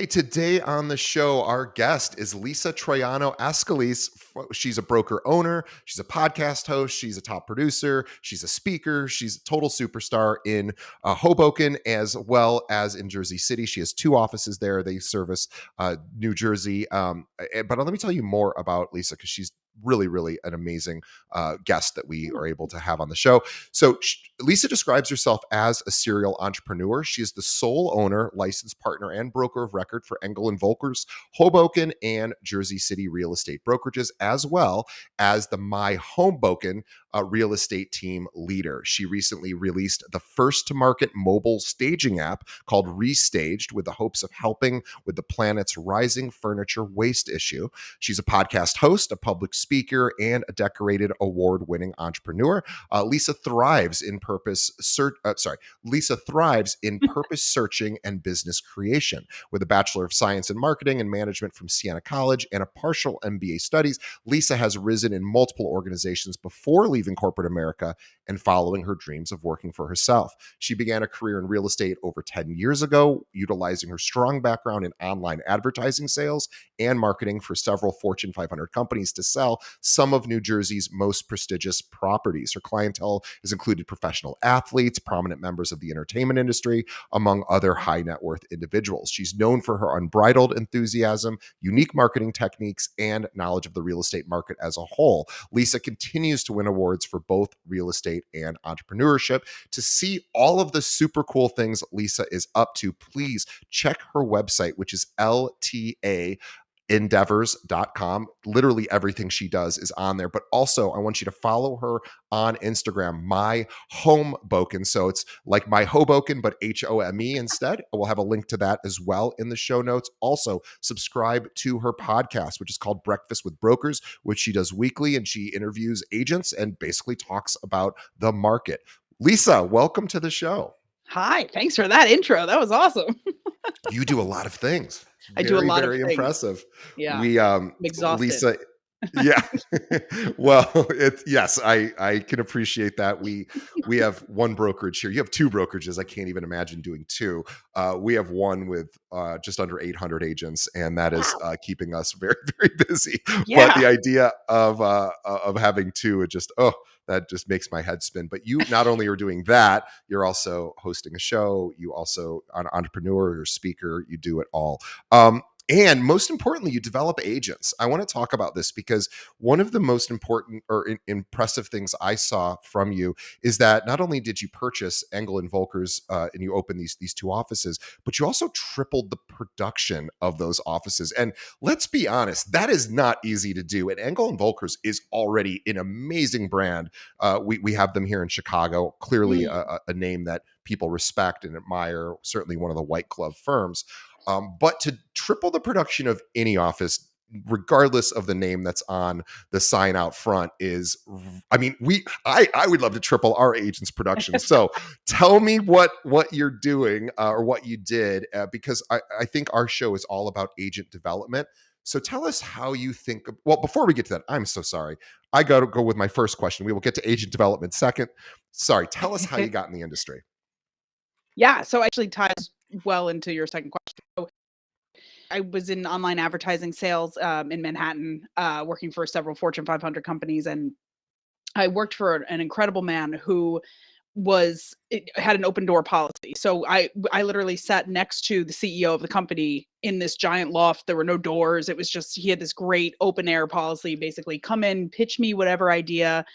Hey, today on the show, our guest is Lisa Troyano Ascolese. She's a broker owner, she's a podcast host, she's a top producer, she's a speaker, she's a total superstar in Hoboken as well as in Jersey City. She has two offices there. They service New Jersey. But let me tell you more about Lisa because she's really an amazing guest that we are able to have on the show. So Lisa describes herself as a serial entrepreneur. She is the sole owner, licensed partner, and broker of record for Engel and Volker's Hoboken and Jersey City real estate brokerages, as well as the My Hoboken real estate team leader. She recently released the first to market mobile staging app called Restaged with the hopes of helping with the planet's rising furniture waste issue. She's a podcast host, a public speaker, and a decorated award-winning entrepreneur. Lisa thrives in purpose searching and business creation. With a Bachelor of Science in Marketing and Management from Siena College and a partial MBA studies, Lisa has risen in multiple organizations before leaving corporate America and following her dreams of working for herself. She began a career in real estate over 10 years ago, utilizing her strong background in online advertising sales and marketing for several Fortune 500 companies to sell some of New Jersey's most prestigious properties. Her clientele has included professional athletes, prominent members of the entertainment industry, among other high net worth individuals. She's known for her unbridled enthusiasm, unique marketing techniques, and knowledge of the real estate market as a whole. Lisa continues to win awards for both real estate and entrepreneurship. To see all of the super cool things Lisa is up to, please check her website, which is ltaendeavors.com. Literally everything she does is on there. But also, I want you to follow her on Instagram, My Hoboken. So it's like My Hoboken, but Home instead. We'll have a link to that as well in the show notes. Also, subscribe to her podcast, which is called Breakfast with Brokers, which she does weekly, and she interviews agents and basically talks about the market. Lisa, welcome to the show. Hi, thanks for that intro. That was awesome. You do a lot of things. I do a lot of Very things. impressive. Yeah, We I'm exhausted. Lisa, yeah. Well, yes, I can appreciate that. We have one brokerage here. You have two brokerages. I can't even imagine doing two. We have one with just under 800 agents, and that is keeping us very busy. Yeah. But the idea of having two, that just makes my head spin. But you not only are doing that, you're also hosting a show. You also an entrepreneur, you're a speaker. You do it all. And most importantly, you develop agents. I want to talk about this because one of the most important or impressive things I saw from you is that not only did you purchase Engel and Volker's and you opened these two offices, but you also tripled the production of those offices. And let's be honest, that is not easy to do. And Engel and Volker's is already an amazing brand. We have them here in Chicago, clearly a name that people respect and admire, certainly one of the white glove firms. But to triple the production of any office, regardless of the name that's on the sign out front, is, I mean, I would love to triple our agents' production. So tell me what you're doing or what you did, because I think our show is all about agent development. So tell us how you think. Well, before we get to that, I'm so sorry. I got to go with my first question. We will get to agent development second. Sorry. Tell us how you got in the industry. Yeah, so actually ties well into your second question. So I was in online advertising sales in Manhattan, working for several Fortune 500 companies, and I worked for an incredible man who had an open door policy. So I literally sat next to the CEO of the company in this giant loft. There were no doors. It was just, he had this great open air policy, basically come in, pitch me whatever idea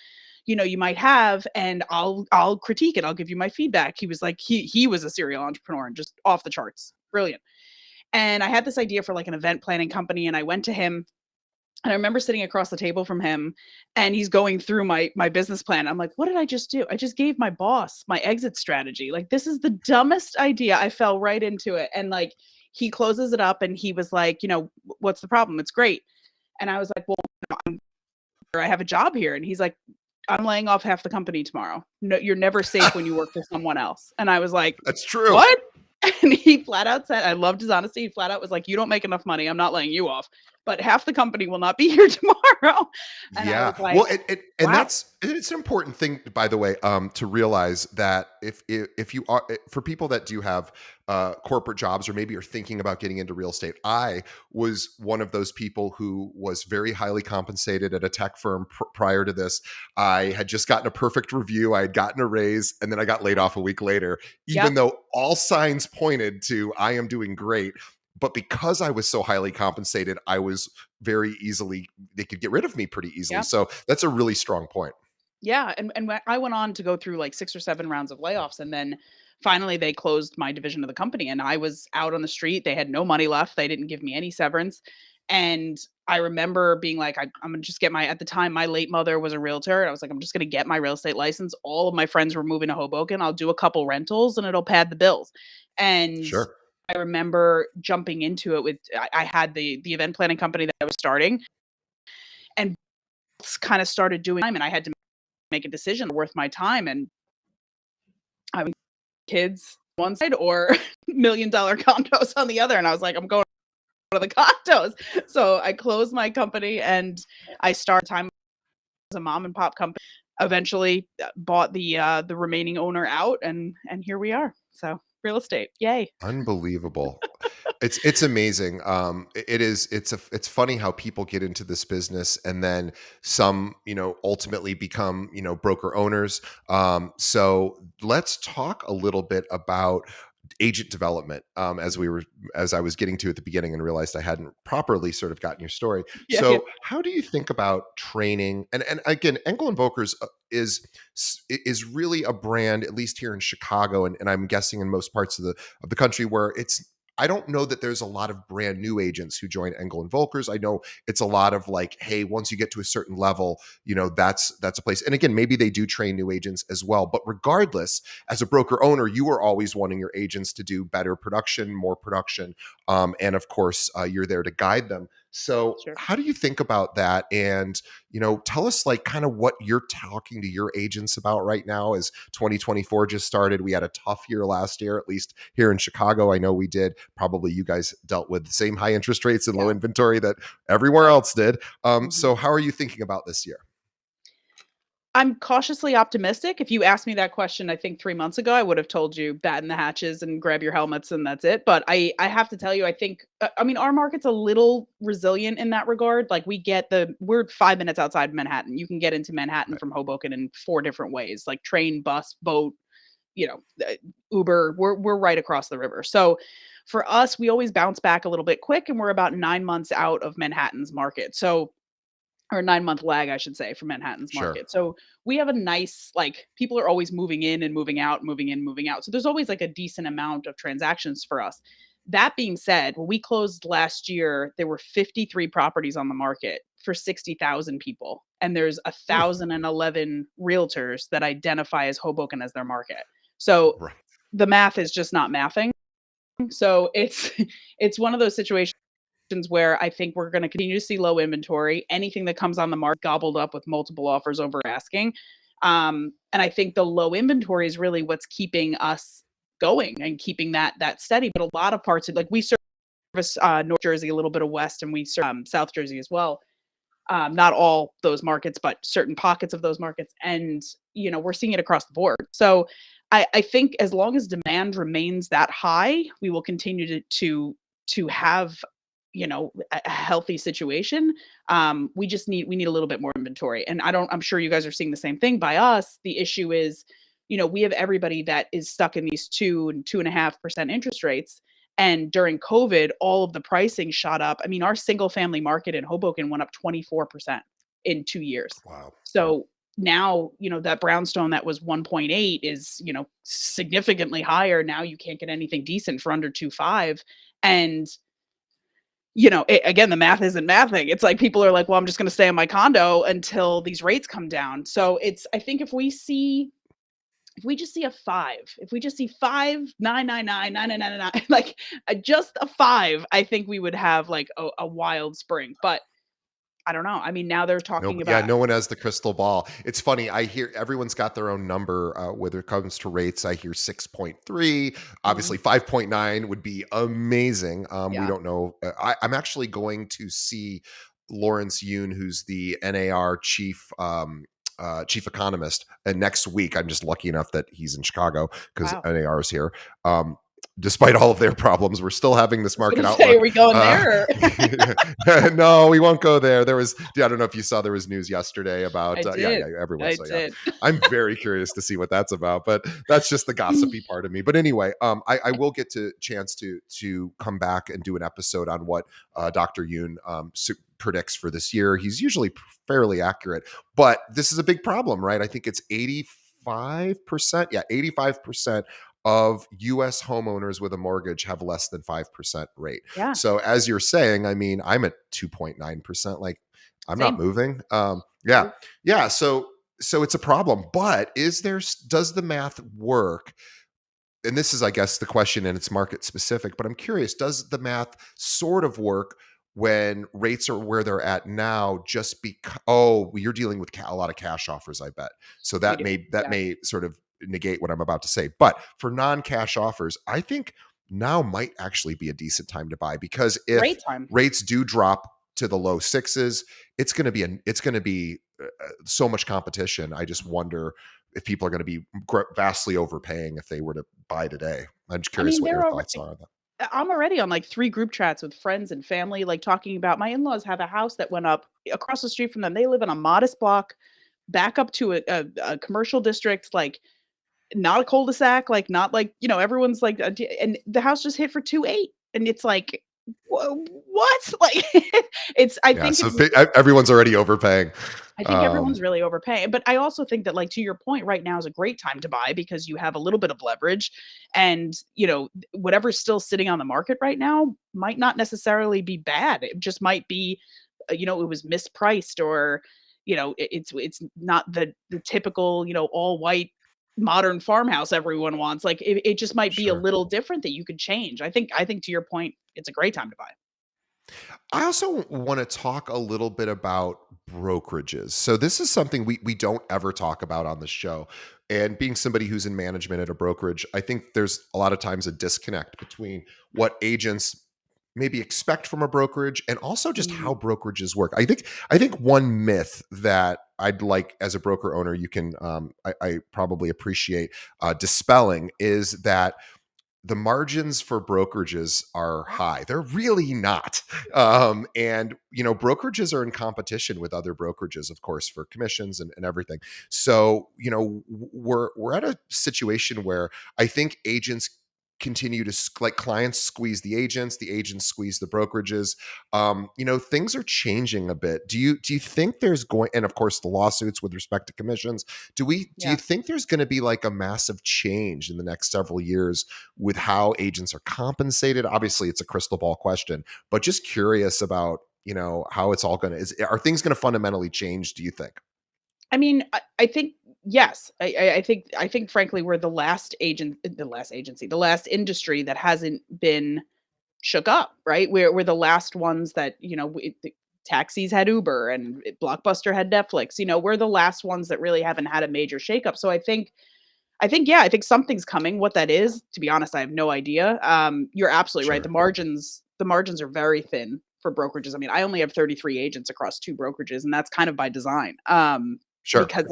you might have, and I'll critique it. I'll give you my feedback. He was like, he was a serial entrepreneur and just off the charts. Brilliant. And I had this idea for like an event planning company, and I went to him. And I remember sitting across the table from him, and he's going through my business plan. I'm like, what did I just do? I just gave my boss my exit strategy. Like, this is the dumbest idea. I fell right into it. And like, he closes it up and he was like, what's the problem? It's great. And I was like, well, I have a job here. And he's like, I'm laying off half the company tomorrow. No, you're never safe when you work for someone else. And I was like, that's true. What? And he flat out said, I loved his honesty. He flat out was like, you don't make enough money. I'm not laying you off. but half the company will not be here tomorrow. And I Yeah. was like, Well, and wow. it's an important thing, by the way, to realize that if you are for people that do have corporate jobs or maybe are thinking about getting into real estate, I was one of those people who was very highly compensated at a tech firm prior to this. I had just gotten a perfect review, I had gotten a raise, and then I got laid off a week later, even Yep. though all signs pointed to I am doing great. But because I was so highly compensated, I was very easily they could get rid of me pretty easily. Yep. So that's a really strong point. Yeah, and when I went on to go through like 6 or 7 rounds of layoffs, and then finally they closed my division of the company, and I was out on the street. They had no money left. They didn't give me any severance. And I remember being like, I'm gonna just get my at the time, my late mother was a realtor. And I was like, I'm just gonna get my real estate license. All of my friends were moving to Hoboken. I'll do a couple rentals and it'll pad the bills. And Sure. I remember jumping into it with I had the event planning company that I was starting and kind of started doing time, and I had to make a decision worth my time. And I kids one side or $1 million condos on the other. And I was like, I'm going to the condos. So I closed my company and I started time as a mom and pop company. Eventually bought the remaining owner out, and here we are. So real estate, yay! Unbelievable. It's amazing. It is. It's funny how people get into this business and then some, ultimately become, broker owners. So let's talk a little bit about agent development. As I was getting to at the beginning and realized I hadn't properly sort of gotten your story. Yeah, yeah, So how do you think about training? And again, Engel and Volkers is really a brand, at least here in Chicago, and I'm guessing in most parts of the country where it's I don't know that there's a lot of brand new agents who join Engel and Volkers. I know it's a lot of like, hey, once you get to a certain level, that's a place. And again, maybe they do train new agents as well. But regardless, as a broker owner, you are always wanting your agents to do better production, more production, and of course, you're there to guide them. So, sure. how do you think about that? And tell us like kind of what you're talking to your agents about right now as 2024 just started. We had a tough year last year, at least here in Chicago. I know we did. Probably you guys dealt with the same high interest rates and low Yeah, inventory that everywhere yeah. else did. Mhm. So how are you thinking about this year? I'm cautiously optimistic. If you asked me that question, I think 3 months ago, I would have told you batten the hatches and grab your helmets and that's it. But I have to tell you, I think I mean our market's a little resilient in that regard. Like we're 5 minutes outside Manhattan. You can get into Manhattan Right. from Hoboken in 4 different ways, like train, bus, boat, Uber. We're right across the river. So for us, we always bounce back a little bit quick, and we're about 9 months out of Manhattan's market. So or 9-month lag, I should say, for Manhattan's Sure. market. So we have a nice like people are always moving in and moving out, moving in, moving out. So there's always like a decent amount of transactions for us. That being said, when we closed last year, there were 53 properties on the market for 60,000 people. And there's Ooh, 1,011 realtors that identify as Hoboken as their market. So right. the math is just not mathing. So it's it's one of those situations where I think we're gonna continue to see low inventory. Anything that comes on the market gobbled up with multiple offers over asking. And I think the low inventory is really what's keeping us going and keeping that steady. But a lot of parts of like we service North Jersey, a little bit of West, and we serve South Jersey as well. Not all those markets, but certain pockets of those markets. And, we're seeing it across the board. So I think as long as demand remains that high, we will continue to have, a healthy situation. We need a little bit more inventory. And I'm sure you guys are seeing the same thing by us. The issue is, we have everybody that is stuck in these 2.5% interest rates, and during COVID, all of the pricing shot up. I mean, our single family market in Hoboken went up 24% in 2 years. Wow. So now, that brownstone that was 1.8 is, significantly higher. Now you can't get anything decent for under 2.5. And, again, the math isn't mathing. It's like people are like, well, I'm just going to stay in my condo until these rates come down. So I think if we just see a 5, if we just see 5,999,999, like just a 5, I think we would have like a wild spring. But I don't know. I mean, now they're No, talking yeah, about no one has the crystal ball. It's funny. I hear everyone's got their own number whether it comes to rates. I hear 6.3. Mhm. Obviously, 5.9 would be amazing. We Yeah. don't know. I'm actually going to see Lawrence Yoon, who's the NAR chief economist, and next week. I'm just lucky enough that he's in Chicago because Wow. NAR is here. Despite all of their problems, we're still having I this was market gonna say, are outlook. we going Uh, there? Or no, we won't go there. There was, I don't know if you saw, there was news yesterday I about, yeah, did. everyone I saw, yeah. did. I'm very curious to see what that's about, but that's just the gossipy part of me. But anyway, I will get to chance to come back and do an episode on what Dr. Yoon predicts for this year. He's usually fairly accurate, but this is a big problem, right? I think it's 85%. Yeah, 85% of US homeowners with a mortgage have less than 5% rate. Yeah. So as you're saying, I mean, I'm at 2.9%. Like, I'm not Same. moving. Yeah. Nope. Yeah. So it's a problem. But does the math work? And this is, I guess, the question, and it's market specific, but I'm curious, does the math sort of work when rates are where they're at now, just because, oh, you're dealing with a lot of cash offers, I bet. So We that do. Yeah. may sort of negate what I'm about to say. But for non-cash offers, I think now might actually be a decent time to buy, because if Great time. rates do drop to the low sixes, it's going to be so much competition. I just wonder if people are going to be vastly overpaying if they were to buy today. I'm just I curious mean, what your they're thoughts already are on that. I'm already on like 3 group chats with friends and family, like talking about my in-laws have a house that went up across the street from them. They live in a modest block, back up to a commercial district, like not a cul-de-sac, like not like, everyone's like, and the house just hit for 2.8, and it's like, what? Like, it's. I Yeah, think so it's. everyone's already overpaying. I think everyone's Um, really overpaying, but I also think that, like, to your point, right now is a great time to buy because you have a little bit of leverage, and whatever's still sitting on the market right now might not necessarily be bad. It just might be, it was mispriced, or it's not the typical, all white modern farmhouse everyone wants. Like, it just might be a sure. little different that you could change. I think to your point, it's a great time to buy. I also want to talk a little bit about brokerages. So this is something we don't ever talk about on the show. And being somebody who's in management at a brokerage, I think there's a lot of times a disconnect between what agents maybe expect from a brokerage and also just how Mm, brokerages work. I think one myth that I'd like, as a broker owner, you can I probably appreciate dispelling, is that the margins for brokerages are high. They're really not. And brokerages are in competition with other brokerages, of course, for commissions and everything. So we're at a situation where I think agents continue to like, clients squeeze the agents squeeze the brokerages. Things are changing a bit. Do you think there's going, and of course the lawsuits with respect to commissions, do you yeah. think there's going to be like a massive change in the next several years with how agents are compensated? Obviously, it's a crystal ball question, but just curious about, how it's all going to, are things going to fundamentally change, do you think? I mean, I think yes. I think frankly we're the last industry that hasn't been shook up, right? We're the last ones that, the taxis had Uber and Blockbuster had Netflix. We're the last ones that really haven't had a major shakeup. So I think yeah, I think something's coming. What that is, to be honest, I have no idea. You're absolutely right. Sure. The margins are very thin for brokerages. I mean, I only have 33 agents across 2 brokerages, and that's kind of by design. Sure. Because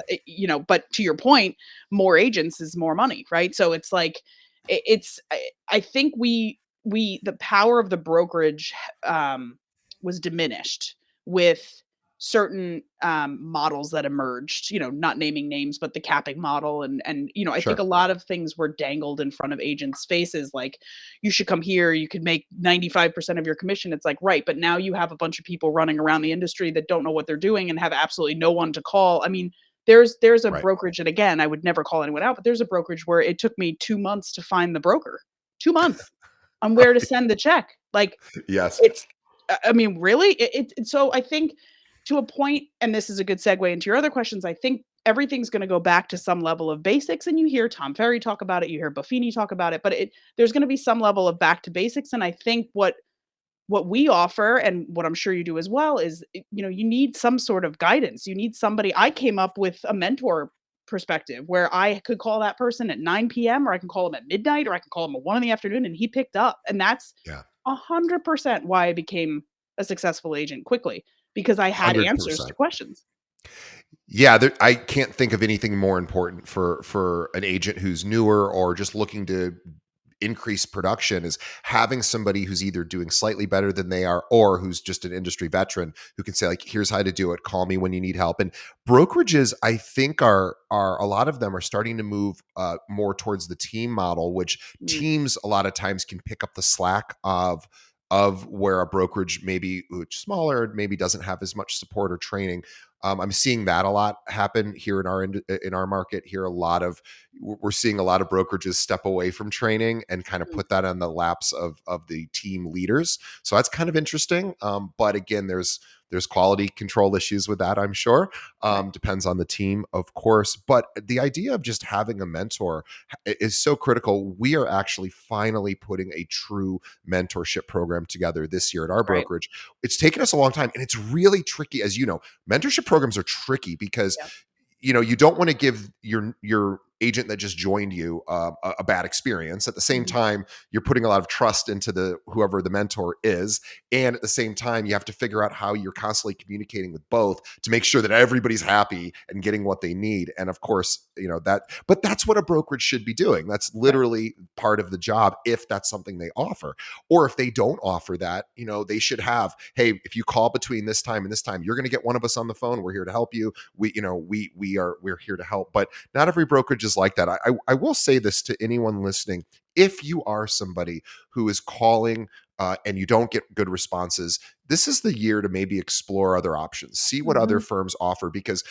but to your point, more agents is more money, right? So it's like I think the power of the brokerage was diminished with certain models that emerged, not naming names, but the capping model, and I think a Sure. lot of things were dangled in front of agents' faces, like, you should come here, you could make 95% of your commission. It's like, right, but now you have a bunch of people running around the industry that don't know what they're doing and have absolutely no one to call. I mean, there's a Right. brokerage, and again, I would never call anyone out, but there's a brokerage where it took me 2 months to find the broker. 2 months on where to send the check. Like, Yes. it's I mean, really? So I think, to a point, and this is a good segue into your other questions, I think everything's gonna go back to some level of basics, and you hear Tom Ferry talk about it, you hear Buffini talk about it, but there's gonna be some level of back to basics, and I think what what we offer and what I'm sure you do as well is, you need some sort of guidance. You need somebody. I came up with a mentor perspective where I could call that person at 9 p.m. or I can call him at midnight or I can call him at 1 in the afternoon and he picked up. And that's Yeah. 100% why I became a successful agent quickly because I had answers to 100%. questions. Yeah, I can't think of anything more important for an agent who's newer or just looking to increase production is having somebody who's either doing slightly better than they are or who's just an industry veteran who can say like, here's how to do it, call me when you need help. And brokerages, I think, are a lot of them are starting to move more towards the team model, which Mm, teams a lot of times can pick up the slack of where a brokerage maybe which smaller maybe doesn't have as much support or training. I'm seeing that a lot happen here in our market here. We're seeing a lot of brokerages step away from training and kind of mm, put that on the laps of the team leaders. So that's kind of interesting. But again, there's quality control issues with that, I'm sure. right. Depends on the team, of course. But the idea of just having a mentor is so critical. We are actually finally putting a true mentorship program together this year at our Right. brokerage. It's taken us a long time, and it's really tricky, as you know. Mentorship programs are tricky because Yeah. you don't want to give your agent that just joined you a bad experience. At the same Mhm. time, you're putting a lot of trust into the whoever the mentor is, and at the same time, you have to figure out how you're constantly communicating with both to make sure that everybody's happy and getting what they need. And of course, but that's what a brokerage should be doing. That's Right. literally part of the job if that's something they offer. Or if they don't offer that, they should have, hey, if you call between this time and this time, you're going to get one of us on the phone. We're here to help you. We're here to help. But not every brokerage is like that. I will say this to anyone listening: if you are somebody who is calling and you don't get good responses, this is the year to maybe explore other options, see what other Mhm. firms offer, because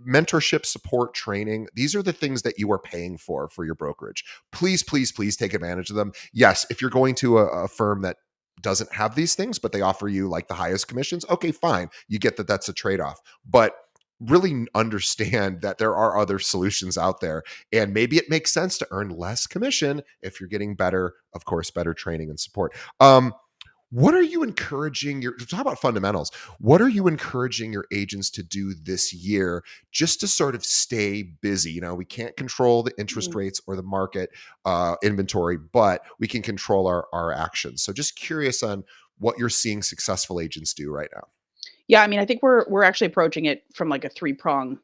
mentorship, support, training, these are the things that you are paying for your brokerage. Please, please, please take advantage of them. Yes, if you're going to a firm that doesn't have these things, but they offer you like the highest commissions, okay, fine. You get that that's a trade off. But really understand that there are other solutions out there. And maybe it makes sense to earn less commission if you're getting better, of course, better training and support. What are you encouraging your talk about fundamentals? What are you encouraging your agents to do this year just to sort of stay busy? We can't control the interest Mm. rates or the market inventory, but we can control our actions. So just curious on what you're seeing successful agents do right now. Yeah, I mean, I think we're actually approaching it from like a three-prong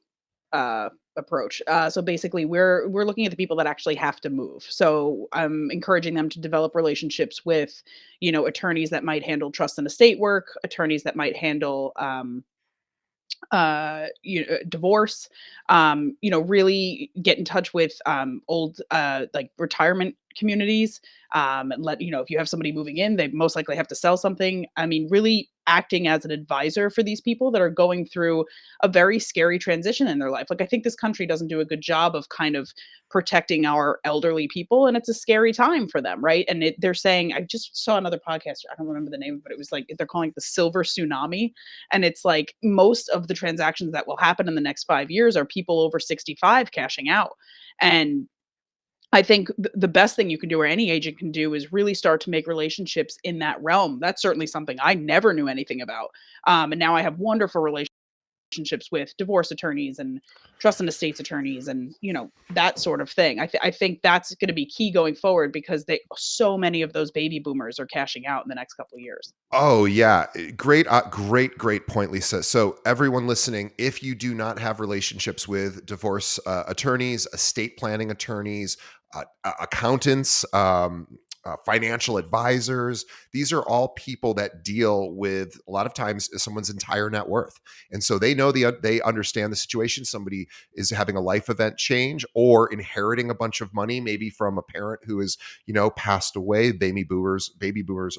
approach. So basically, we're looking at the people that actually have to move. So I'm encouraging them to develop relationships with, attorneys that might handle trust and estate work, attorneys that might handle divorce, really get in touch with old like retirement communities, and let if you have somebody moving in, they most likely have to sell something. I mean, really acting as an advisor for these people that are going through a very scary transition in their life. Like, I think this country doesn't do a good job of kind of protecting our elderly people, and it's a scary time for them, right? And they're saying, I just saw another podcast, I don't remember the name, but it was like they're calling it the silver tsunami. And it's like most of the transactions that will happen in the next 5 years are people over 65 cashing out. And I think the best thing you can do or any agent can do is really start to make relationships in that realm. That's certainly something I never knew anything about. And now I have wonderful relationships with divorce attorneys and trust and estates attorneys and, that sort of thing. I think that's going to be key going forward because so many of those baby boomers are cashing out in the next couple of years. Oh yeah, great, great point, Lisa. So everyone listening, if you do not have relationships with divorce attorneys, estate planning attorneys, accountants, financial advisors, these are all people that deal with a lot of times someone's entire net worth, and so they understand the situation. Somebody is having a life event change or inheriting a bunch of money, maybe from a parent who is passed away. Baby boomers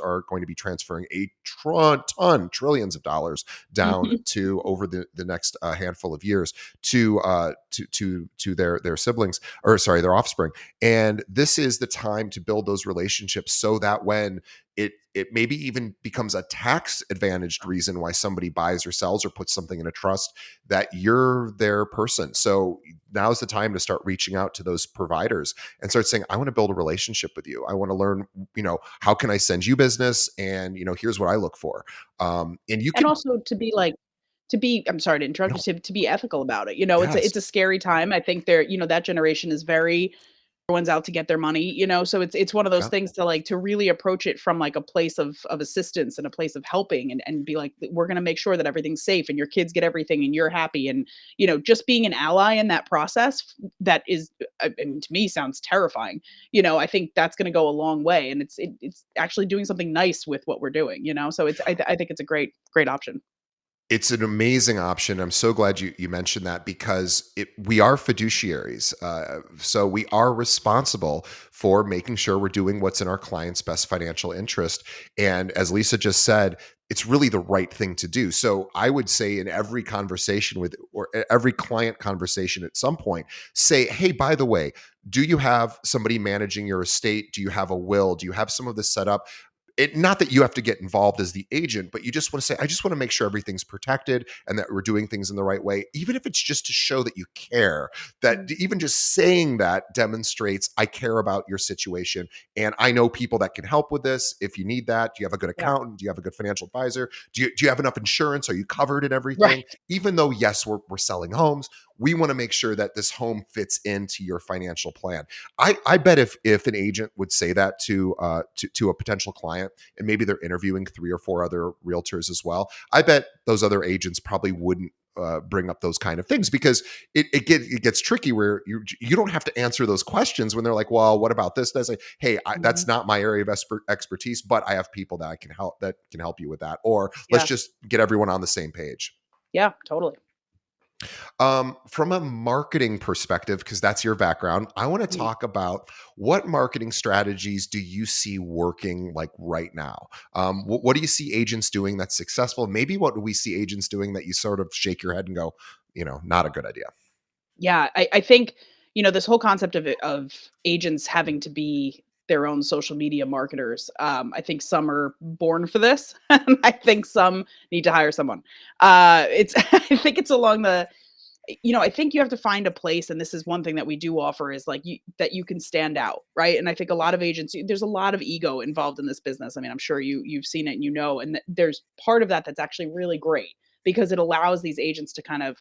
are going to be transferring a trillions of dollars down Mhm. to over the next handful of years to their siblings, or sorry, their offspring. And this is the time to build those relationships relationship so that when it maybe even becomes a tax advantaged reason why somebody buys or sells or puts something in a trust, that you're their person. So now's the time to start reaching out to those providers and start saying, I want to build a relationship with you. I want to learn, how can I send you business? And, here's what I look for. And you And can, also I'm sorry to interrupt you, no, to be ethical about it. yes, It's a scary time. I think that generation is very everyone's out to get their money, so it's one of those yeah. things to really approach it from like a place of assistance and a place of helping and be like, we're gonna make sure that everything's safe and your kids get everything and you're happy. And just being an ally in that process that is and to me sounds terrifying. I think that's gonna go a long way. And it's actually doing something nice with what we're doing. So I think it's a great option. It's an amazing option. I'm so glad you mentioned that because we are fiduciaries. So we are responsible for making sure we're doing what's in our client's best financial interest. And as Lisa just said, it's really the right thing to do. So I would say in every conversation or every client conversation at some point, say, hey, by the way, do you have somebody managing your estate? Do you have a will? Do you have some of this set up? Not that you have to get involved as the agent, but you just want to say, I just want to make sure everything's protected and that we're doing things in the right way, even if it's just to show that you care. That Mhm. even just saying that demonstrates I care about your situation, and I know people that can help with this. If you need that, do you have a good Yeah. accountant? Do you have a good financial advisor? Do you have enough insurance? Are you covered in everything? Right. Even though yes, we're selling homes, we want to make sure that this home fits into your financial plan. I bet if an agent would say that to a potential client, and maybe they're interviewing 3 or 4 other realtors as well, I bet those other agents probably wouldn't bring up those kind of things, because it gets tricky where you don't have to answer those questions when they're like, well, what about this? That's like, hey, that's Mhm. not my area of expertise, but I have people that can help you with that, or let's Yeah. just get everyone on the same page. Yeah, totally. From a marketing perspective, because that's your background, I want to Mhm. talk about what marketing strategies do you see working like right now? What do you see agents doing that's successful? Maybe what do we see agents doing that you sort of shake your head and go, not a good idea? Yeah, I think, this whole concept of agents having to be their own social media marketers. I think some are born for this, and I think some need to hire someone. It's I think it's along the I think you have to find a place, and this is one thing that we do offer is like that you can stand out, right? And I think a lot of agents, there's a lot of ego involved in this business. I mean, I'm sure you've seen it, and and there's part of that that's actually really great because it allows these agents to kind of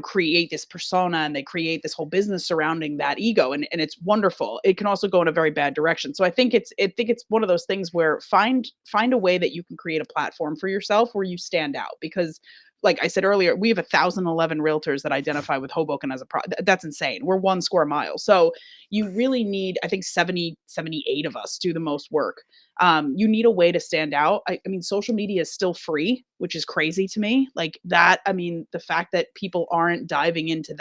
create this persona, and they create this whole business surrounding that ego, and it's wonderful. It can also go in a very bad direction. So I think it's one of those things where find a way that you can create a platform for yourself where you stand out. Because like I said earlier, we have 1,011 realtors that identify with Hoboken as a that's insane. We're 1 square mile. So you really need, I think 78 of us do the most work. You need a way to stand out. I mean, social media is still free, which is crazy to me. Like that, I mean, the fact that people aren't diving into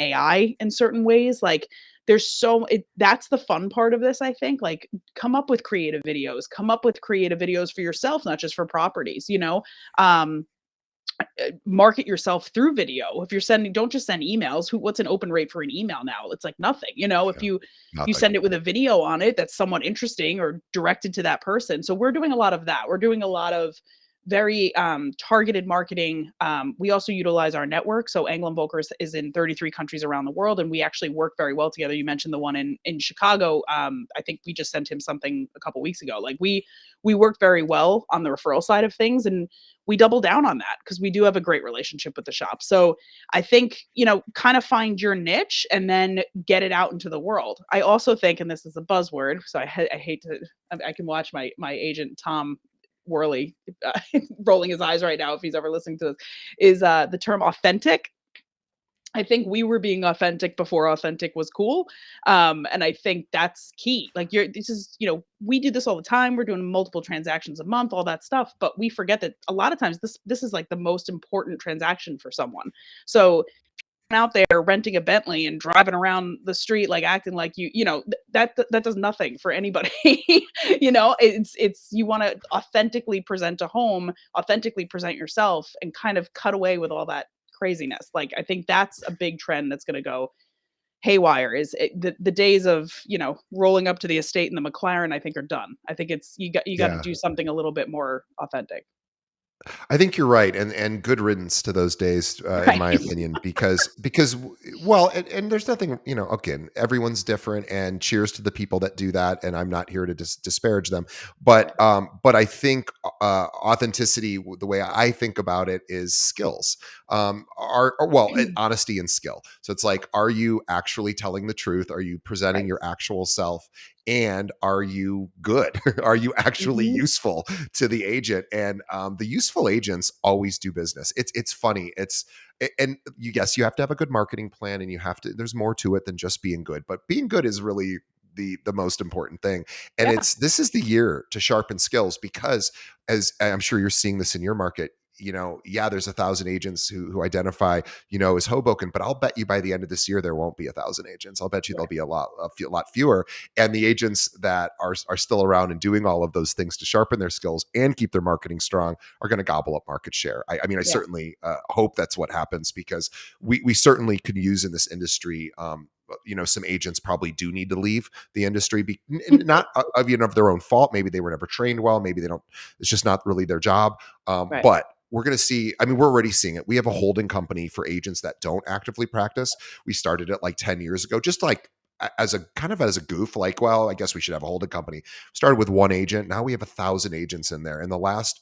AI in certain ways, like that's the fun part of this, I think. Like come up with creative videos for yourself, not just for properties. Um, Market yourself through video. If you're sending, don't just send emails. What's an open rate for an email now? It's like nothing. If Yeah, you nothing. send it with a video on it that's somewhat interesting or directed to that person. So we're doing a lot of that. We're doing a lot of very targeted marketing. We also utilize our network. So Anglin Volkers is in 33 countries around the world, and we actually work very well together. You mentioned the one in Chicago. I think we just sent him something a couple weeks ago. Like we work very well on the referral side of things, and we double down on that because we do have a great relationship with the shop. So I think, kind of find your niche and then get it out into the world. I also think, and this is a buzzword, so I hate to, I can watch my agent Tom Worley rolling his eyes right now if he's ever listening to this, is the term authentic. I think we were being authentic before authentic was cool. And I think that's key. Like we do this all the time. We're doing multiple transactions a month, all that stuff, but we forget that a lot of times this is like the most important transaction for someone. So out there renting a Bentley and driving around the street like acting like that does nothing for anybody. It's you want to authentically present a home, authentically present yourself, and kind of cut away with all that craziness. Like I think that's a big trend that's going to go haywire. The days of, rolling up to the estate in the McLaren, I think, are done. I think it's you got to Yeah. do something a little bit more authentic. I think you're right, and good riddance to those days, in Right. my opinion, because well, and there's nothing, again, everyone's different, and cheers to the people that do that, and I'm not here to disparage them, Right. but I think authenticity, the way I think about it, is skills, honesty and skill. So it's like, are you actually telling the truth? Are you presenting Right. your actual self? And are you good? Are you actually Mhm. useful to the agent? And the useful agents always do business. It's funny. And yes, you have to have a good marketing plan, and you have to. There's more to it than just being good, but being good is really the most important thing. And Yeah. this is the year to sharpen skills, because, as I'm sure you're seeing this in your market, yeah, there's 1,000 agents who identify, as Hoboken, but I'll bet you by the end of this year there won't be 1,000 agents. I'll bet you there'll Right. be a lot fewer, and the agents that are still around and doing all of those things to sharpen their skills and keep their marketing strong are going to gobble up market share. I mean, I Yeah. certainly hope that's what happens, because we certainly could use in this industry. Some agents probably do need to leave the industry, not of their own fault. Maybe they were never trained well. Maybe they don't. It's just not really their job. Right. But we're going to see. I mean, we're already seeing it. We have a holding company for agents that don't actively practice. We started it like 10 years ago, just like as a kind of as a goof, like, well, I guess we should have a holding company. Started with one agent. Now we have 1,000 agents in there. In the last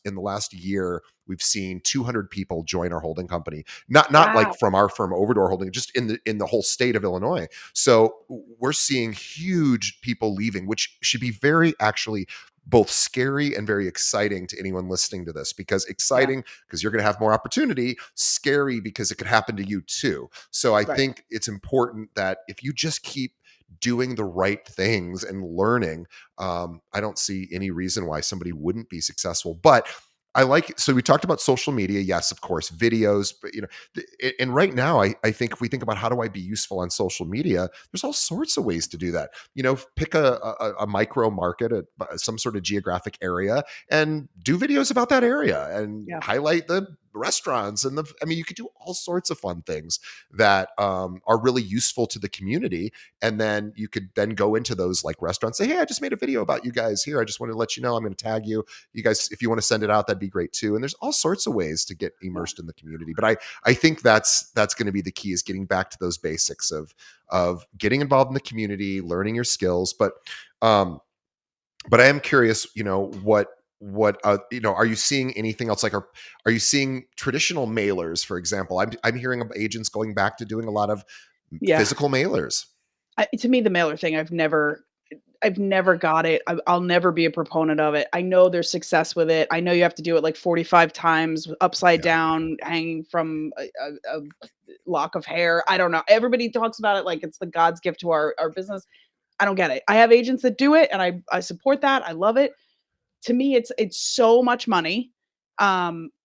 year, we've seen 200 people join our holding company. Not like Wow. from our firm over to our holding, just in the whole state of Illinois. So we're seeing huge people leaving, which should be very, actually, both scary and very exciting to anyone listening to this, because Yeah. exciting because you're going to have more opportunity, scary because it could happen to you too. So I Right. think it's important that if you just keep doing the right things and learning, I don't see any reason why somebody wouldn't be successful. But so we talked about social media. Yes, of course, videos, but and right now, I think if we think about how do I be useful on social media, there's all sorts of ways to do that. Pick a micro market, some sort of geographic area, and do videos about that area and Yeah. highlight the restaurants I mean, you could do all sorts of fun things that are really useful to the community. And then you could then go into those like restaurants, say, hey, I just made a video about you guys here. I just wanted to let you know I'm going to tag you. You guys, if you want to send it out, that'd be great too. And there's all sorts of ways to get Yeah. immersed in the community. But I think that's going to be the key, is getting back to those basics of getting involved in the community, learning your skills. Um, but I am curious, what are you seeing anything else, like, are you seeing traditional mailers, for example? I'm hearing of agents going back to doing a lot of Yeah. physical mailers. To me, the mailer thing, I've never got it. I'll never be a proponent of it. I know there's success with it. I know you have to do it like 45 times upside Yeah. down, hanging from a lock of hair. I don't know. Everybody talks about it like it's the God's gift to our business. I don't get it. I have agents that do it, and I support that. I love it. To me, it's so much money.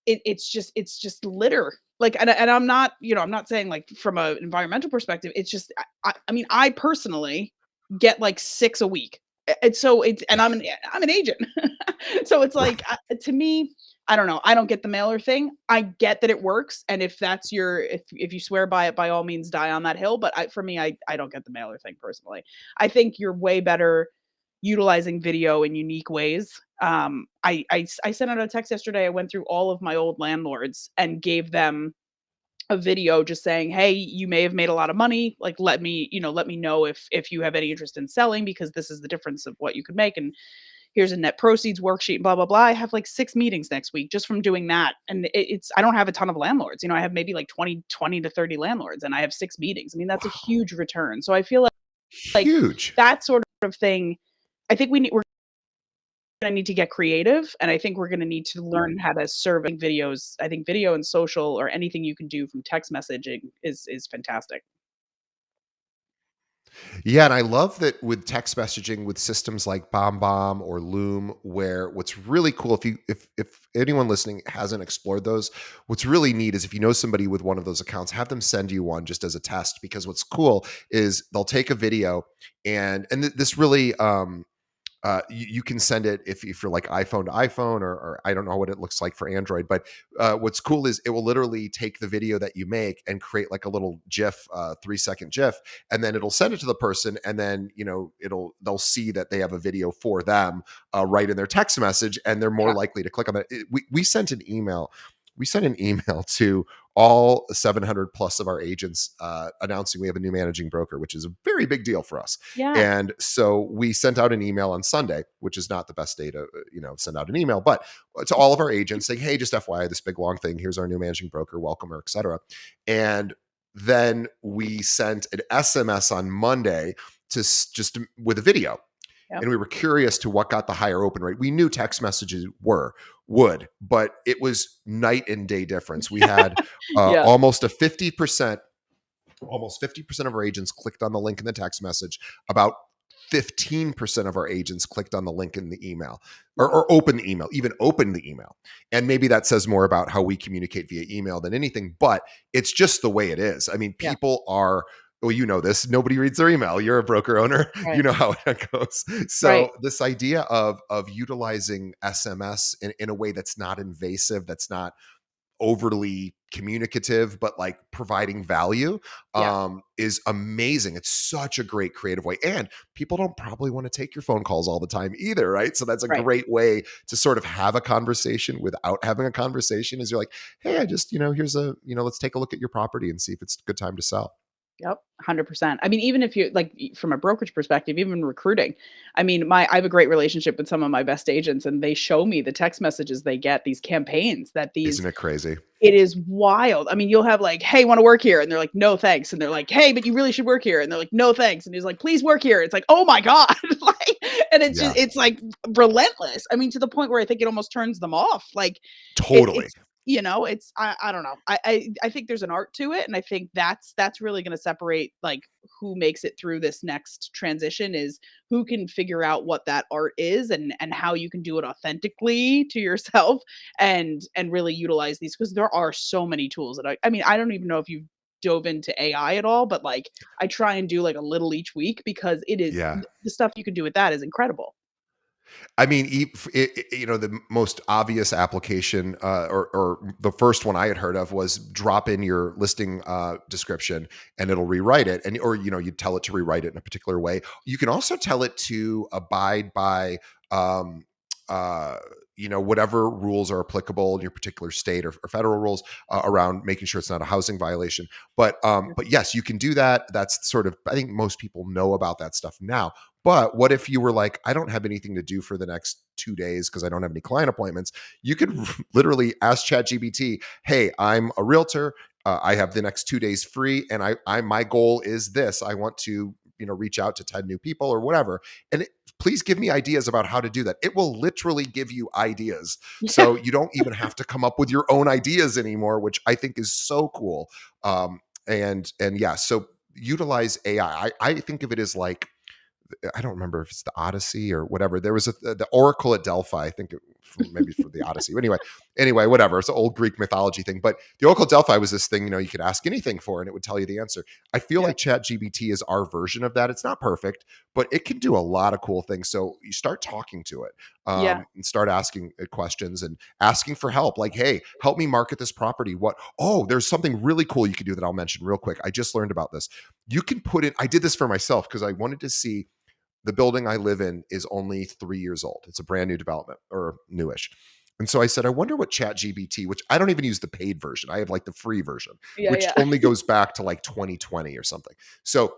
It's just litter. Like, and I'm not, I'm not saying like from an environmental perspective. It's just, I mean, I personally get like 6 a week. And I'm an agent. So it's like, to me, I don't know. I don't get the mailer thing. I get that it works, and if that's if you swear by it, by all means, die on that hill. But for me, I don't get the mailer thing personally. I think you're way better utilizing video in unique ways. I sent out a text yesterday. I went through all of my old landlords and gave them a video just saying, "Hey, you may have made a lot of money. Like, let me know if you have any interest in selling, because this is the difference of what you could make. And here's a net proceeds worksheet, blah, blah, blah." I have like 6 meetings next week just from doing that. And I don't have a ton of landlords. I have maybe like 20 to 30 landlords, and I have 6 meetings. I mean, that's a Wow. huge return. So I feel like Huge. that sort of thing, I think we're gonna need to get creative, and I think we're gonna need to learn how to serve videos. I think video and social, or anything you can do from text messaging, is fantastic. Yeah, and I love that with text messaging, with systems like BombBomb or Loom, where what's really cool, if anyone listening hasn't explored those, what's really neat is if you know somebody with one of those accounts, have them send you one just as a test, because what's cool is they'll take a video, and this really You can send it if you're like iPhone to iPhone, or I don't know what it looks like for Android. But what's cool is it will literally take the video that you make and create like a little GIF, 3-second GIF, and then it'll send it to the person, and then they'll see that they have a video for them right in their text message, and they're more Yeah. likely to click on that. We sent an email. We sent an email to all 700 plus of our agents announcing we have a new managing broker, which is a very big deal for us. Yeah. And so we sent out an email on Sunday, which is not the best day to, send out an email, but to all of our agents saying, hey, just FYI, this big long thing, here's our new managing broker, welcome her, et cetera. And then we sent an SMS on Monday just with a video. Yep. And we were curious to what got the higher open rate. We knew text messages would, but it was night and day difference. We had Yeah. almost 50% of our agents clicked on the link in the text message. About 15% of our agents clicked on the link in the email or open the email, even open the email. And maybe that says more about how we communicate via email than anything, but it's just the way it is. I mean, Yeah. people are, well, you know this, nobody reads their email. You're a broker owner. Right. You know how it goes. So Right. this idea of utilizing SMS in a way that's not invasive, that's not overly communicative, but like providing value Yeah. is amazing. It's such a great creative way. And people don't probably want to take your phone calls all the time either, right? So that's a Right. great way to sort of have a conversation without having a conversation. Is you're like, hey, I just, here's let's take a look at your property and see if it's a good time to sell. Yep, 100%. I mean, even if you like from a brokerage perspective, even recruiting. I mean, I have a great relationship with some of my best agents, and they show me the text messages they get, these campaigns that Isn't it crazy? it is wild. I mean, you'll have like, "Hey, want to work here?" And they're like, "No, thanks." And they're like, "Hey, but you really should work here." And they're like, "No, thanks." And he's like, "Please work here." It's like, "Oh my God." Like, and Yeah, it's like relentless. I mean, to the point where I think it almost turns them off. Like totally. it's it's I don't know. I think there's an art to it, and I think that's really going to separate like who makes it through this next transition is who can figure out what that art is and how you can do it authentically to yourself and really utilize these because there are so many tools that I mean I don't even know if you've dove into AI at all, but like I try and do like a little each week because it is Yeah. the stuff you can do with that is incredible. I mean, the most obvious application, or the first one I had heard of was drop in your listing description, and it'll rewrite it, or you tell it to rewrite it in a particular way. You can also tell it to abide by, um, uh, whatever rules are applicable in your particular state or federal rules around making sure it's not a housing violation. But yes, you can do that. That's sort of, I think most people know about that stuff now. But what if you were like, I don't have anything to do for the next 2 days because I don't have any client appointments? You could literally ask ChatGPT, hey, I'm a realtor. I have the next 2 days free. And my goal is this. I want to, reach out to 10 new people or whatever. And please give me ideas about how to do that. It will literally give you ideas. Yeah. So you don't even have to come up with your own ideas anymore, which I think is so cool. And yeah, so utilize AI. I think of it as like, I don't remember if it's the Odyssey or whatever. There was the Oracle at Delphi. I think maybe for the Odyssey. But anyway, whatever. It's an old Greek mythology thing. But the Oracle at Delphi was this thing, you could ask anything for, and it would tell you the answer. I feel Yeah. like ChatGPT is our version of that. It's not perfect, but it can do a lot of cool things. So you start talking to it, Yeah. and start asking it questions and asking for help. Like, hey, help me market this property. There's something really cool you can do that I'll mention real quick. I just learned about this. You can put in, I did this for myself because I wanted to see. The building I live in is only 3 years old. It's a brand new development or newish. And so I said, I wonder what ChatGPT, which I don't even use the paid version. I have like the free version, Yeah. which Yeah. only goes back to like 2020 or something. So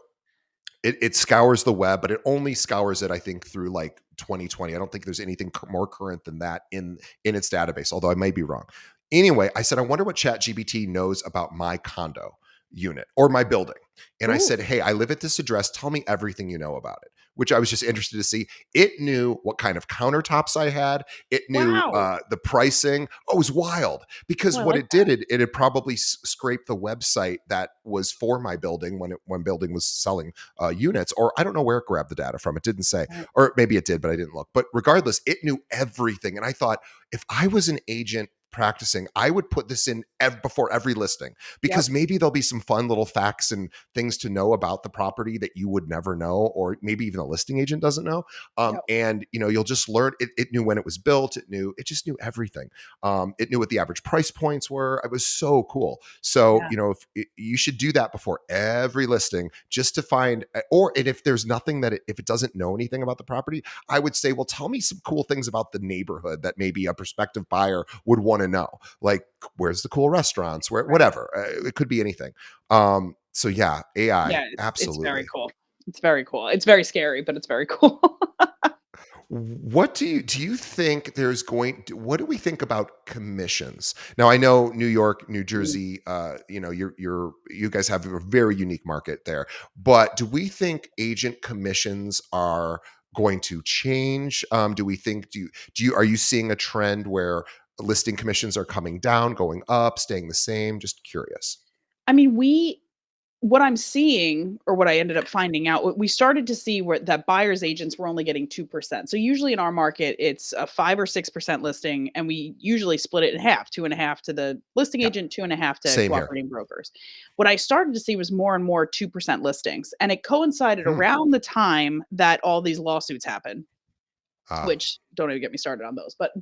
it scours the web, but it only scours it, I think, through like 2020. I don't think there's anything more current than that in its database, although I may be wrong. Anyway, I said, I wonder what ChatGPT knows about my condo unit or my building. And I Ooh. said, hey, I live at this address. Tell me everything you know about it, which I was just interested to see. It knew what kind of countertops I had. It knew Wow. the pricing. Oh, it was wild Oh, because I what like it that. did, it had probably scraped the website that was for my building when building was selling units, or I don't know where it grabbed the data from. It didn't say, Right. or maybe it did, but I didn't look. But regardless, it knew everything. And I thought, if I was an agent practicing, I would put this in before every listing, Yep. because maybe there'll be some fun little facts and things to know about the property that you would never know, or maybe even a listing agent doesn't know. Yep. And you'll just learn. It knew when it was built. It just knew everything. It knew what the average price points were. It was so cool. So Yeah. if you should do that before every listing, just to find, and if there's nothing if it doesn't know anything about the property, I would say, well, tell me some cool things about the neighborhood that maybe a prospective buyer would want to know. Like, where's the cool restaurants, where, Right. whatever. It could be anything. So yeah, AI, Yeah, it's very absolutely. cool. It's very cool. It's very scary, but it's very cool. What do you think what do we think about commissions? Now, I know New York, New Mm. Jersey, you guys have a very unique market there, but do we think agent commissions are going to change? Do we think, are you seeing a trend where listing commissions are coming down, going up, staying the same? Just curious. I mean, what I'm seeing, or what I ended up finding out, we started to see where that buyers agents were only getting 2%. So usually in our market, it's a 5 or 6% listing, and we usually split it in half, 2.5 to the listing Yeah, agent, 2.5 to same here. cooperating brokers. What I started to see was more and more 2% listings. And it coincided Hmm. around the time that all these lawsuits happened. Ah, Which don't even get me started on those. But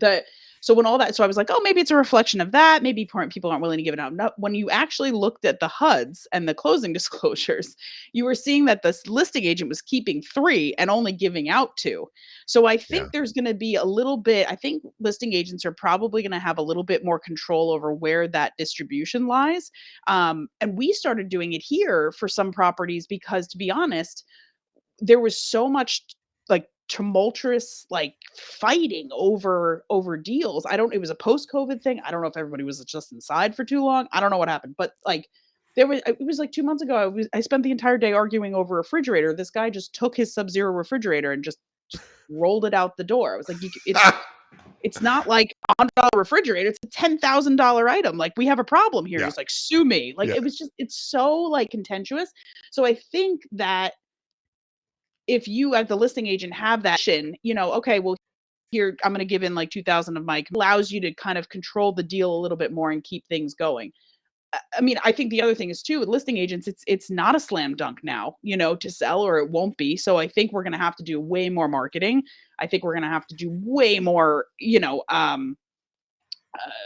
so I was like, oh, maybe it's a reflection of that. Maybe people aren't willing to give it out. No, when you actually looked at the HUDs and the closing disclosures, you were seeing that this listing agent was keeping 3 and only giving out 2. So I yeah. think there's going to be a little bit. I think listing agents are probably going to have a little bit more control over where that distribution lies. And we started doing it here for some properties because, to be honest, there was so much, like, tumultuous, like, fighting over deals. I don't It was a post-COVID thing. I don't know if everybody was just inside for too long. I don't know what happened, but, like, it was, like, 2 months ago, I spent the entire day arguing over a refrigerator. This guy just took his Sub-Zero refrigerator and just rolled it out the door. I was like, "You c it's not like $100 refrigerator, it's a $10,000 item, like, we have a problem here." Yeah, He's like, "Sue me." Like, yeah. it's so, like, contentious. So I think that if you as the listing agent have that okay, well, here, I'm gonna give in like 2,000 of my allows you to kind of control the deal a little bit more and keep things going. I mean, I think the other thing is too, with listing agents, it's not a slam dunk now, to sell, or it won't be. So I think we're gonna have to do way more marketing. I think we're gonna have to do way more,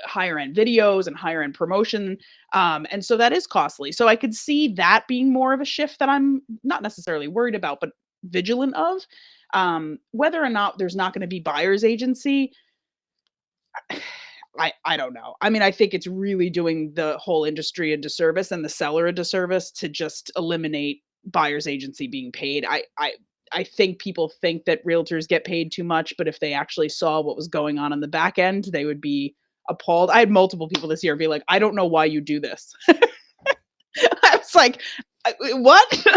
higher end videos and higher end promotion. And so that is costly. So I could see that being more of a shift that I'm not necessarily worried about, but vigilant of. Whether or not there's not going to be buyer's agency, I don't know. I mean, I think it's really doing the whole industry a disservice and the seller a disservice to just eliminate buyer's agency being paid. I think people think that realtors get paid too much, but if they actually saw what was going on the back end, they would be appalled. I had multiple people this year be like, "I don't know why you do this." I was like, What?"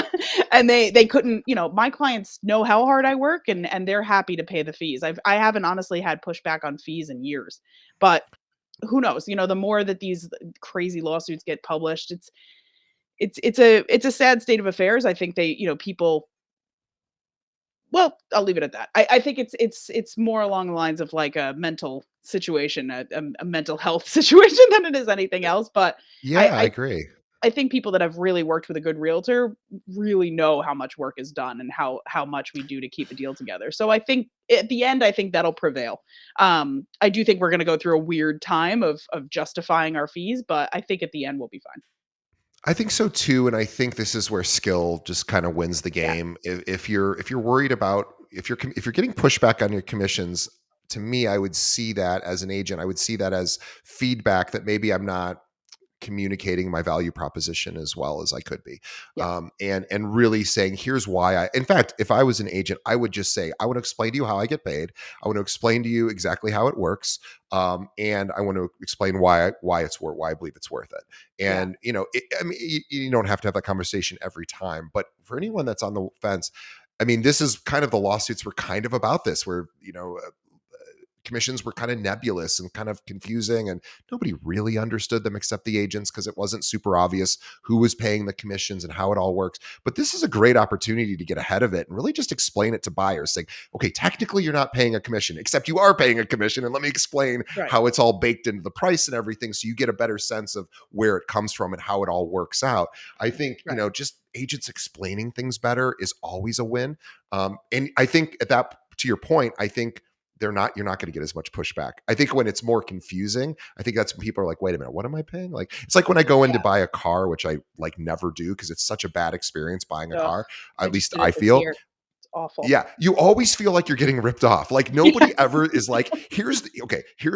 And they couldn't. My clients know how hard I work, and they're happy to pay the fees. I haven't honestly had pushback on fees in years, but who knows? The more that these crazy lawsuits get published, it's a sad state of affairs. I think people. Well, I'll leave it at that. I think it's more along the lines of like a mental situation, a mental health situation than it is anything else. But I, Yeah, I I agree. I think people that have really worked with a good realtor really know how much work is done and how much we do to keep a deal together. So I think at the end, I think that'll prevail. I do think we're going to go through a weird time of justifying our fees, but I think at the end we'll be fine. I think so too, and I think this is where skill just kind of wins the Yeah. game. If you're worried about, if you're getting pushback on your commissions, to me, I would see that as an agent. I would see that as feedback that maybe I'm not communicating my value proposition as well as I could be. Yeah. And really saying, here's why in fact, if I was an agent, I would just say, I want to explain to you how I get paid. I want to explain to you exactly how it works. And I want to explain why I believe it's worth it. Yeah. And, I mean, you don't have to have that conversation every time, but for anyone that's on the fence, I mean, this is kind of, the lawsuits were kind of about this, where, commissions were kind of nebulous and kind of confusing, and nobody really understood them except the agents because it wasn't super obvious who was paying the commissions and how it all works. But this is a great opportunity to get ahead of it and really just explain it to buyers, saying, okay, technically you're not paying a commission, except you are paying a commission. And let me explain Right. how it's all baked into the price and everything. So you get a better sense of where it comes from and how it all works out. I think, Right. just agents explaining things better is always a win. And I think at that, to your point, I think you're not going to get as much pushback. I think when it's more confusing, I think that's when people are like, wait a minute, what am I paying? Like, it's like when I go in to Yeah. buy a car, which I like never do because it's such a bad experience buying a Ugh, car. I At just least did I it this feel. year. It's awful. Yeah, you always feel like you're getting ripped off. Like Yeah. nobody ever is like, here's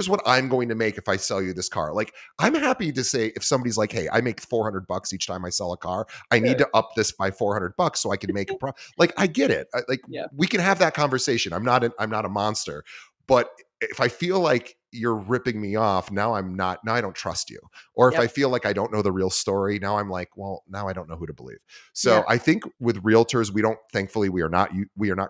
what I'm going to make if I sell you this car. Like I'm happy to say if somebody's like, hey, I make $400 each time I sell a car. I need Sure. to up this by $400 so I can make a like I get it. Like Yeah. we can have that conversation. I'm not a monster, but if I feel like you're ripping me off, now I don't trust you. Or if I Yep. feel like I don't know the real story, now I'm like, well, now I don't know who to believe. Yeah. So I think with realtors, thankfully we are not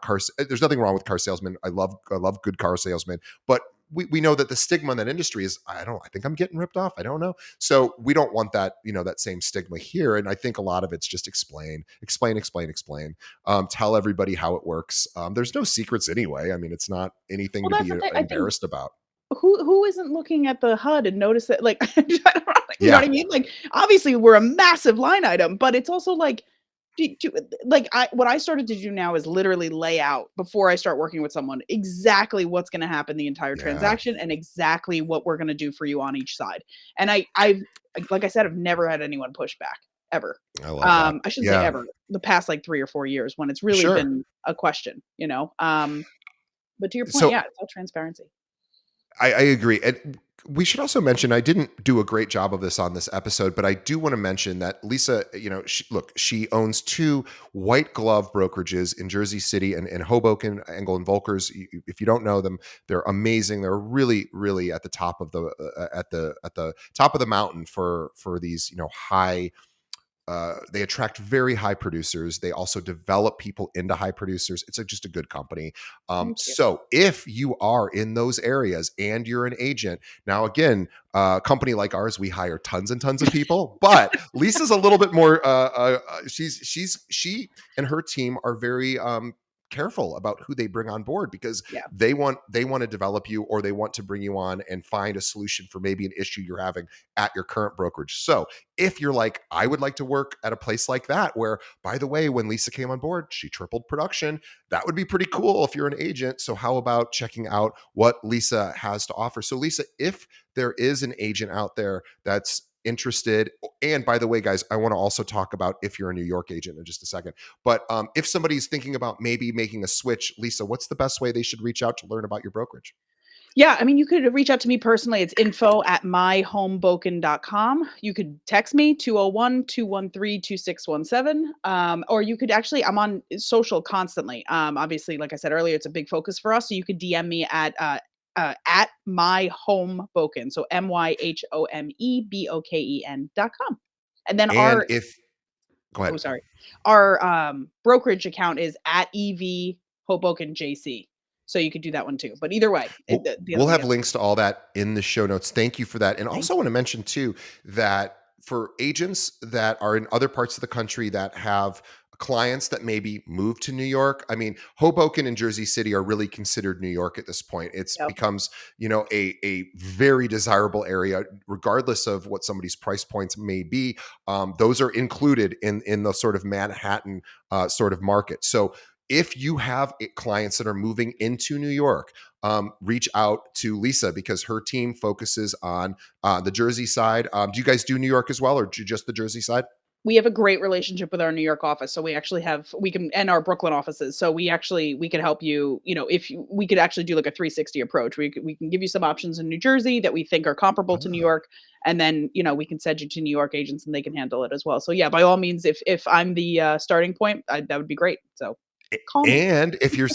car. There's nothing wrong with car salesmen. I love good car salesmen, but we know that the stigma in that industry is, I think I'm getting ripped off. I don't know. So we don't want that, that same stigma here. And I think a lot of it's just explain. Tell everybody how it works. There's no secrets anyway. I mean, it's not anything Well, to that's be the thing. I think embarrassed about. who isn't looking at the HUD and notice that, like, I don't know, you know Yeah. what I mean? Like, obviously we're a massive line item, but it's also like, like what I started to do now is literally lay out before I start working with someone exactly what's going to happen the entire Yeah. transaction and exactly what we're going to do for you on each side. And I've like I said, I've never had anyone push back ever. I love that. I shouldn't say Yeah. ever. The past like 3 or 4 years when it's really Sure. been a question, you know. But to your point, So yeah, it's all transparency. I agree. And we should also mention, I didn't do a great job of this on this episode, but I do want to mention that Lisa, she owns two white glove brokerages in Jersey City and Hoboken, Engel and Volkers. If you don't know them, they're amazing. They're really, really at the top of the top of the mountain for these, high. They attract very high producers. They also develop people into high producers. It's just a good company. Thank you. So if you are in those areas and you're an agent, now again, a company like ours, we hire tons and tons of people. But Lisa's a little bit more. She and her team are very careful about who they bring on board because Yeah. they want to develop you, or they want to bring you on and find a solution for maybe an issue you're having at your current brokerage. So if you're like, I would like to work at a place like that, where, by the way, when Lisa came on board, she tripled production, that would be pretty cool if you're an agent. So how about checking out what Lisa has to offer? So Lisa, if there is an agent out there that's interested, and by the way, guys, I want to also talk about if you're a New York agent in just a second, but if somebody's thinking about maybe making a switch, Lisa, what's the best way they should reach out to learn about your brokerage? Yeah, I mean, you could reach out to me personally. It's info@myhomeboken.com. You could text me 201-213-2617. Or you could actually, I'm on social constantly. Obviously, like I said earlier, it's a big focus for us. So you could DM me at my home Boken. So myhomeboken.com. And then And if Go ahead. oh, sorry. Our brokerage account is at EV Hoboken JC. So you could do that one too. But either way, the other We'll one have gets. links to all that in the show notes. Thank you for that. And Thank also you. want to mention too that for agents that are in other parts of the country that have clients that maybe move to New York. I mean, Hoboken and Jersey City are really considered New York at this point. It's Yep. becomes, a very desirable area, regardless of what somebody's price points may be. Those are included in the sort of Manhattan sort of market. So if you have clients that are moving into New York, reach out to Lisa because her team focuses on the Jersey side. Do you guys do New York as well, or just the Jersey side? We have a great relationship with our New York office. So we can, and our Brooklyn offices. So we could help you, we could actually do like a 360 approach. We can give you some options in New Jersey that we think are comparable to New Ah. York. And then, we can send you to New York agents and they can handle it as well. So yeah, by all means, if I'm the starting point, that would be great. So call me. And if you're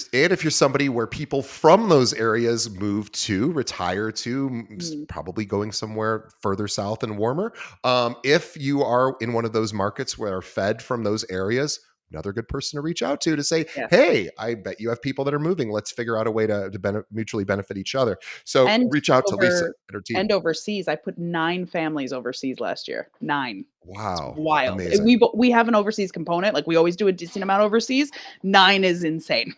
somebody where people from those areas move to, retire to, Mm. probably going somewhere further south and warmer. If you are in one of those markets where are fed from those areas, another good person to reach out to say, Yeah. hey, I bet you have people that are moving. Let's figure out a way to mutually benefit each other. So And reach out to Lisa over and her team. and overseas, I put 9 families overseas last year. 9. It's Wow. wild. Amazing. We have an overseas component, like, we always do a decent amount overseas. 9 is insane.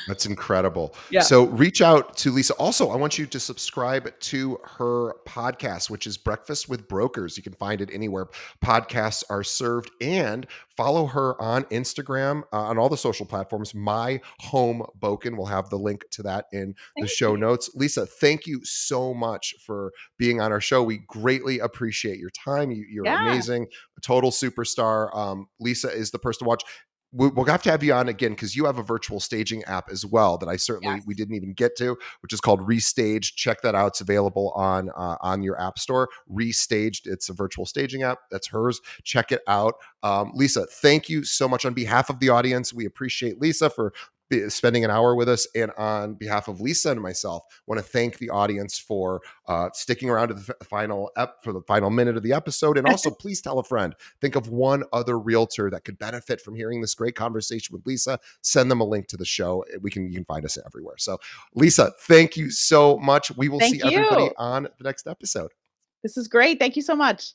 That's incredible. Yeah. So reach out to Lisa. Also, I want you to subscribe to her podcast, which is Breakfast with Brokers. You can find it anywhere podcasts are served, and follow her on Instagram, on all the social platforms. My Home Boken. We'll have the link to that in the Thank show you. notes. Lisa, thank you so much for being on our show. We greatly appreciate your time. You're Yeah. amazing, a total superstar. Lisa is the person to watch. We'll have to have you on again because you have a virtual staging app as well that we Yes. didn't even get to, which is called Restage. Check that out; it's available on your app store. Restaged, it's a virtual staging app. That's hers. Check it out. Lisa, thank you so much on behalf of the audience. We appreciate Lisa for spending an hour with us, and on behalf of Lisa and myself, want to thank the audience for sticking around to the final minute of the episode. And also, please tell a friend. Think of one other realtor that could benefit from hearing this great conversation with Lisa. Send them a link to the show. You can find us everywhere. So, Lisa, thank you so much. We will see Thank everybody you. on the next episode. This is great. Thank you so much.